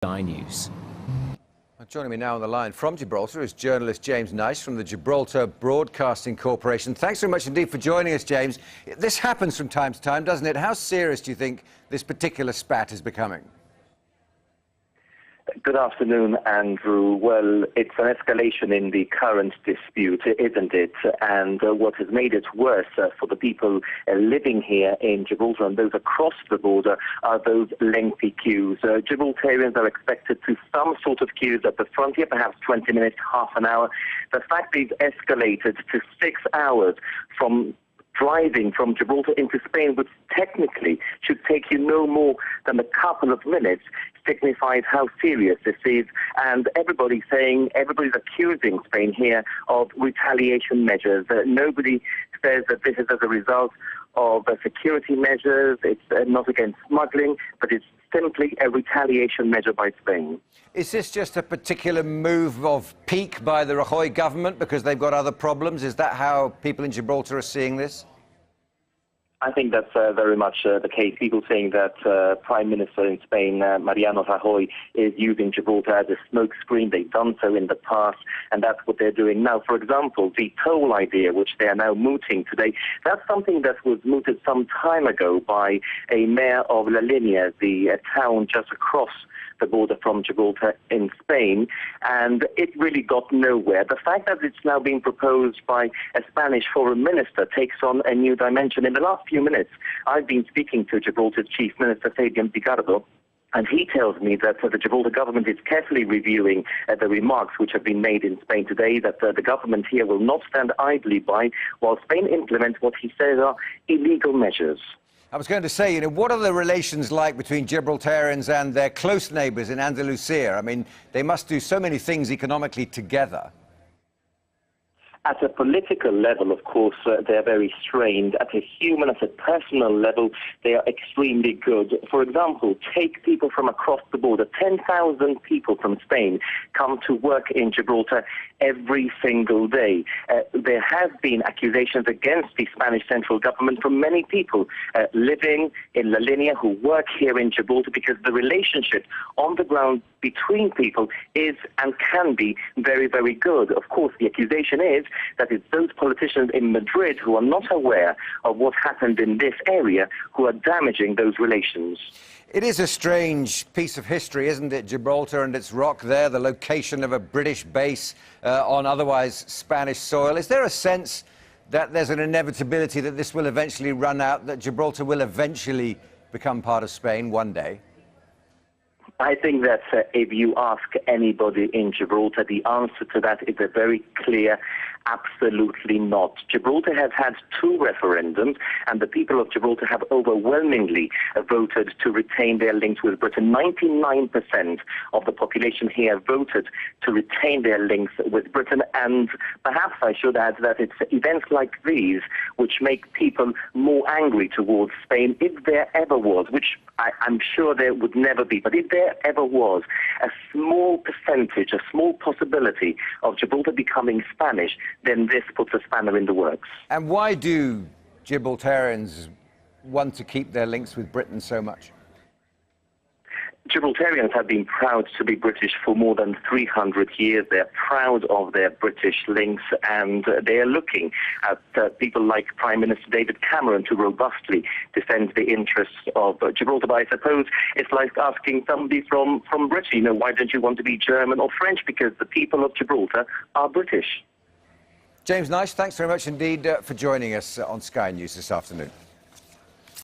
Sky News. Joining me now on the line from Gibraltar is journalist James Nice from the Gibraltar Broadcasting Corporation. Thanks very much indeed for joining us, James. This happens from time to time, doesn't it? How serious do you think this particular spat is becoming? Good afternoon, Andrew. Well, it's an escalation in the current dispute, isn't it? And what has made it worse for the people living here in Gibraltar and those across the border are those lengthy queues. Gibraltarians are expected to some sort of queues at the frontier, perhaps 20 minutes, half an hour. The fact is escalated to 6 hours from driving from Gibraltar into Spain, which technically should take you no more than a couple of minutes, signifies how serious this is. And everybody's accusing Spain here of retaliation measures. Nobody says that this is as a result of security measures. It's not against smuggling, but it's simply a retaliation measure by Spain. Is this just a particular move of pique by the Rajoy government because they've got other problems? Is that how people in Gibraltar are seeing this? I think that's very much the case. People saying that Prime Minister in Spain, Mariano Rajoy, is using Gibraltar as a smokescreen. They've done so in the past, and that's what they're doing now. For example, the toll idea, which they are now mooting today, that's something that was mooted some time ago by a mayor of La Línea, the town just across the border from Gibraltar in Spain, and it really got nowhere. The fact that it's now being proposed by a Spanish foreign minister takes on a new dimension. In the last few minutes, I've been speaking to Gibraltar's Chief Minister, Fabian Picardo, and he tells me that the Gibraltar government is carefully reviewing the remarks which have been made in Spain today, that the government here will not stand idly by while Spain implements what he says are illegal measures. I was going to say, what are the relations like between Gibraltarians and their close neighbours in Andalusia? I mean, they must do so many things economically together. At a political level, of course, they're very strained. At a human, at a personal level, they are extremely good. For example, take people from across the border. 10,000 people from Spain come to work in Gibraltar every single day. There have been accusations against the Spanish central government from many people living in La Línea who work here in Gibraltar because the relationship on the ground between people is and can be very, very good. Of course, the accusation is that it's those politicians in Madrid who are not aware of what happened in this area who are damaging those relations. It is a strange piece of history, isn't it, Gibraltar and its rock there, the location of a British base on otherwise Spanish soil. Is there a sense that there's an inevitability that this will eventually run out, that Gibraltar will eventually become part of Spain one day? I think that if you ask anybody in Gibraltar, the answer to that is a very clear absolutely not. Gibraltar has had 2 referendums, and the people of Gibraltar have overwhelmingly voted to retain their links with Britain. 99% of the population here voted to retain their links with Britain, and perhaps I should add that it's events like these which make people more angry towards Spain. If there ever was, which I'm sure there would never be, but if there ever was a small percentage, a small possibility of Gibraltar becoming Spanish, then this puts a spanner in the works. And why do Gibraltarians want to keep their links with Britain so much? Gibraltarians have been proud to be British for more than 300 years. They're proud of their British links, and they are looking at people like Prime Minister David Cameron to robustly defend the interests of Gibraltar. But I suppose it's like asking somebody from Britain, why don't you want to be German or French? Because the people of Gibraltar are British. James Nice, thanks very much indeed for joining us on Sky News this afternoon.